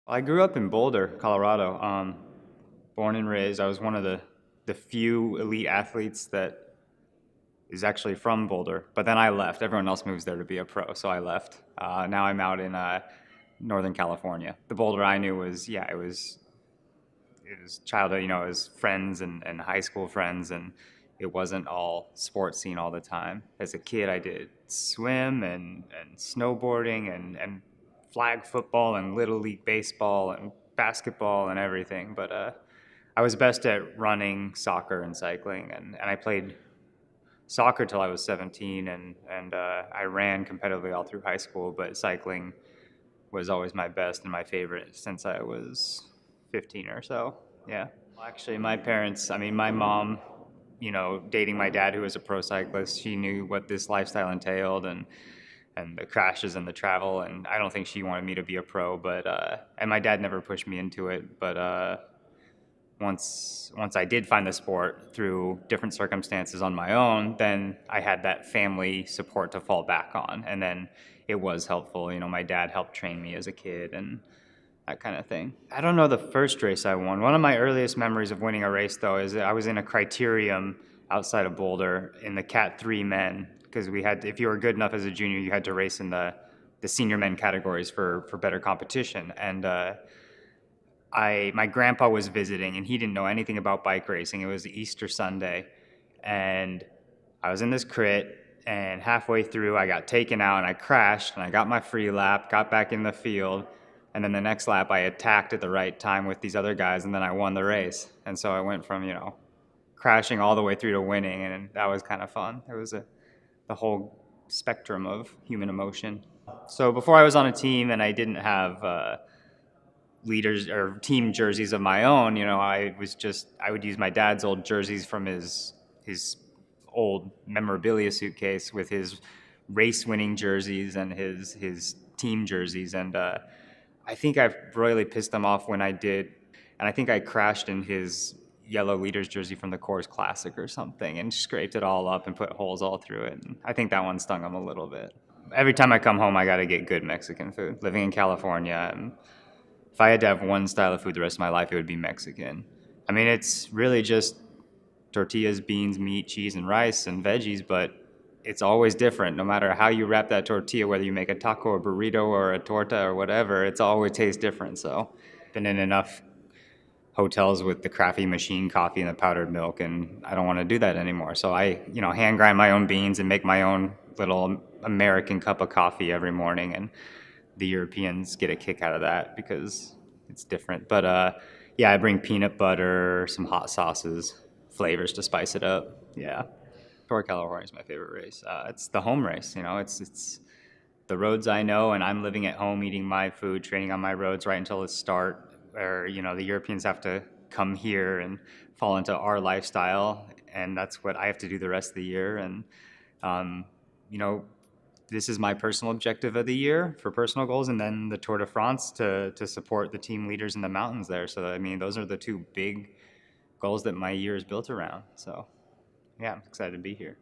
I grew up in Boulder, Colorado. Born and raised. I was one of the few elite athletes that is actually from Boulder. But then I left. Everyone else moves there to be a pro, so I left. Now I'm out in Northern California. The Boulder I knew was, yeah, it was childhood. It was friends and high school friends, and it wasn't all sports scene all the time. As a kid, I did swim and snowboarding and flag football and little league baseball and basketball and everything. But I was best at running, soccer, and cycling, and I played soccer till I was 17, and I ran competitively all through high school. But cycling was always my best and my favorite since I was 15 or so. Yeah. Well, actually, my parents, I mean, my mom, dating my dad, who was a pro cyclist, she knew what this lifestyle entailed and the crashes and the travel. And I don't think she wanted me to be a pro, but, and my dad never pushed me into it. But once I did find the sport through different circumstances on my own, then I had that family support to fall back on. And then it was helpful. My dad helped train me as a kid and that kind of thing. I don't know the first race I won. One of my earliest memories of winning a race, though, is that I was in a criterium outside of Boulder in the Cat 3 men, because if you were good enough as a junior, you had to race in the senior men categories for better competition. And my grandpa was visiting, and he didn't know anything about bike racing. It was Easter Sunday, and I was in this crit, and halfway through, I got taken out, and I crashed, and I got my free lap, got back in the field, and then the next lap, I attacked at the right time with these other guys, and then I won the race. And so I went from, crashing all the way through to winning, and that was kind of fun. It was the whole spectrum of human emotion. So before I was on a team and I didn't have leaders or team jerseys of my own, I would use my dad's old jerseys from his old memorabilia suitcase with his race winning jerseys and his team jerseys. And I think I royally pissed him off when I did, and I think I crashed in his yellow leaders jersey from the Coors Classic or something and scraped it all up and put holes all through it. And I think that one stung him a little bit. Every time I come home, I got to get good Mexican food. Living in California, and if I had to have one style of food the rest of my life, it would be Mexican. I mean, it's really just tortillas, beans, meat, cheese, and rice and veggies, but it's always different. No matter how you wrap that tortilla, whether you make a taco or burrito or a torta or whatever, it's always tastes different. So been in enough hotels with the crappy machine coffee and the powdered milk, and I don't want to do that anymore. So I, hand grind my own beans and make my own little American cup of coffee every morning, and the Europeans get a kick out of that because it's different. But yeah, I bring peanut butter, some hot sauces, flavors to spice it up. Yeah. Tour of California is my favorite race. It's the home race, it's the roads I know, and I'm living at home, eating my food, training on my roads right until the start, where, the Europeans have to come here and fall into our lifestyle, and that's what I have to do the rest of the year. And, this is my personal objective of the year for personal goals, and then the Tour de France to support the team leaders in the mountains there. So, I mean, those are the two big goals that my year is built around. So, yeah, I'm excited to be here.